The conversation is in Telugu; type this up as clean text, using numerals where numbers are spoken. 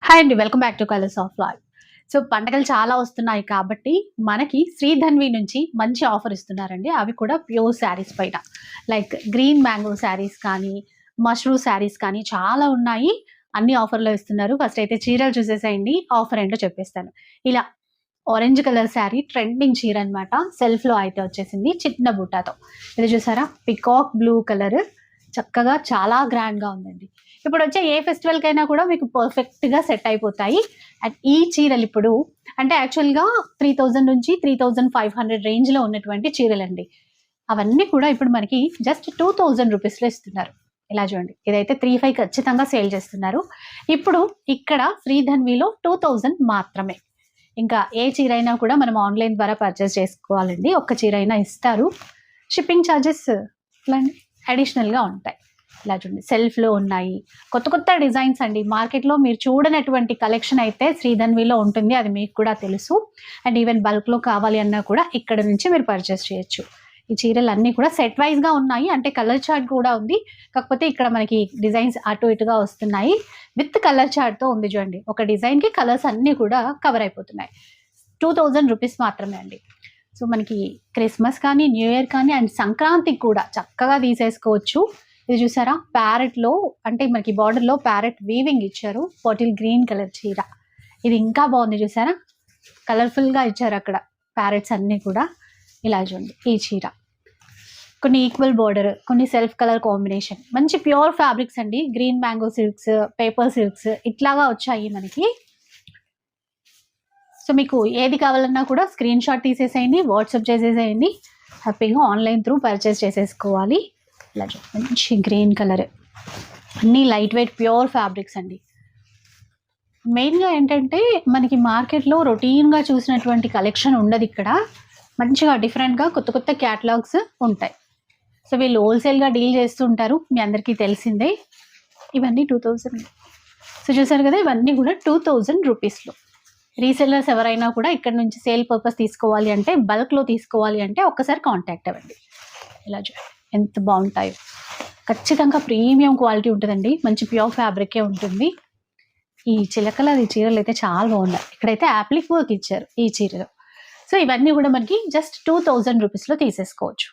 హాయ్ అండి, welcome back to colours of life. So పండగలు చాలా వస్తున్నాయి కాబట్టి మనకి శ్రీధన్వి నుంచి మంచి ఆఫర్ ఇస్తున్నారండి. అవి కూడా ప్యూర్ శారీస్ పైన, లైక్ గ్రీన్ మ్యాంగో శారీస్ కానీ, మష్రూమ్ శారీస్ కానీ చాలా ఉన్నాయి. అన్ని ఆఫర్లో ఇస్తున్నారు. ఫస్ట్ అయితే చీరలు చూసేసేయండి, ఆఫర్ ఏంటో చెప్పేస్తాను. ఇలా ఆరెంజ్ కలర్ శారీ ట్రెండింగ్ చీర అనమాట. సెల్ఫ్లో అయితే వచ్చేసింది చిన్న బుట్టాతో. ఇది చూసారా, పికాక్ బ్లూ కలర్, చక్కగా చాలా గ్రాండ్గా ఉందండి. ఇప్పుడు వచ్చే ఏ ఫెస్టివల్కైనా కూడా మీకు పర్ఫెక్ట్గా సెట్ అయిపోతాయి. అండ్ ఈ చీరలు ఇప్పుడు అంటే యాక్చువల్గా 3000 నుంచి 3500 రేంజ్లో ఉన్నటువంటి చీరలండి. అవన్నీ కూడా ఇప్పుడు మనకి జస్ట్ 2000 రూపీస్లో ఇస్తున్నారు. ఇలా చూడండి, ఇదైతే 35 ఖచ్చితంగా సేల్ చేస్తున్నారు. ఇప్పుడు ఇక్కడ శ్రీధన్విలో 2000 మాత్రమే. ఇంకా ఏ చీర అయినా కూడా మనం ఆన్లైన్ ద్వారా పర్చేస్ చేసుకోవాలండి. ఒక్క చీర అయినా ఇస్తారు. షిప్పింగ్ ఛార్జెస్ అడిషనల్గా ఉంటాయి. ఇలా చూడండి, సెల్ఫ్లో ఉన్నాయి, కొత్త కొత్త డిజైన్స్ అండి. మార్కెట్లో మీరు చూడనటువంటి కలెక్షన్ అయితే శ్రీధన్విలో ఉంటుంది, అది మీకు కూడా తెలుసు. అండ్ ఈవెన్ బల్క్లో కావాలి అన్నా కూడా ఇక్కడ నుంచి మీరు పర్చేస్ చేయొచ్చు. ఈ చీరలు అన్నీ కూడా సెట్ వైజ్గా ఉన్నాయి, అంటే కలర్ చార్ట్ కూడా ఉంది. కాకపోతే ఇక్కడ మనకి డిజైన్స్ అటు ఇటుగా వస్తున్నాయి. విత్ కలర్ చార్ట్తో ఉంది చూడండి. ఒక డిజైన్కి కలర్స్ అన్నీ కూడా కవర్ అయిపోతున్నాయి. 2000 రూపీస్ మాత్రమే అండి. సో మనకి క్రిస్మస్ కానీ, న్యూ ఇయర్ కానీ, అండ్ సంక్రాంతికి కూడా చక్కగా తీసేసుకోవచ్చు. ఇది చూసారా, ప్యారెట్లో అంటే మనకి బార్డర్లో ప్యారెట్ వీవింగ్ ఇచ్చారు. బాటిల్ గ్రీన్ కలర్ చీర, ఇది ఇంకా బాగుంది. చూసారా, కలర్ఫుల్గా ఇచ్చారు అక్కడ ప్యారెట్స్ అన్నీ కూడా. ఇలా చూడండి, ఈ చీర కొన్ని ఈక్వల్ బార్డర్, కొన్ని సెల్ఫ్ కలర్ కాంబినేషన్, మంచి ప్యూర్ ఫ్యాబ్రిక్స్ అండి. Green mango silks, paper silks ఇట్లాగా వచ్చాయి మనకి. సో మీకు ఏది కావాలన్నా కూడా స్క్రీన్ షాట్ తీసేసేయండి, వాట్సాప్ చేసేసేయండి. హ్యాపీగా ఆన్లైన్ త్రూ పర్చేస్ చేసేసుకోవాలి. ఇలా మంచి గ్రీన్ కలర్, అన్నీ లైట్ వెయిట్ ప్యూర్ ఫ్యాబ్రిక్స్ అండి. మెయిన్గా ఏంటంటే మనకి మార్కెట్లో రొటీన్గా చూసినటువంటి కలెక్షన్ ఉండదు ఇక్కడ. మంచిగా డిఫరెంట్గా కొత్త కొత్త క్యాటలాగ్స్ ఉంటాయి. సో వీళ్ళు హోల్సేల్గా డీల్ చేస్తుంటారు, మీ అందరికీ తెలిసిందే. ఇవన్నీ 2000. సో చూసారు కదా, ఇవన్నీ కూడా 2000 రూపీస్లో. రీసెల్లర్స్ ఎవరైనా కూడా ఇక్కడ నుంచి సేల్ పర్పస్ తీసుకోవాలి అంటే, బల్క్లో తీసుకోవాలి అంటే ఒక్కసారి కాంటాక్ట్ అవ్వండి. ఇలా చూడండి ఎంత బాగుంటాయో. ఖచ్చితంగా ప్రీమియం క్వాలిటీ ఉంటుందండి, మంచి ప్యూర్ ఫ్యాబ్రికే ఉంటుంది. ఈ చిలకల ఈ చీరలు అయితే చాలా బాగున్నాయి. ఇక్కడైతే యాప్లిక్ వర్క్ ఇచ్చారు ఈ చీరలో. సో ఇవన్నీ కూడా మనకి జస్ట్ 2000 రూపీస్లో తీసేసుకోవచ్చు.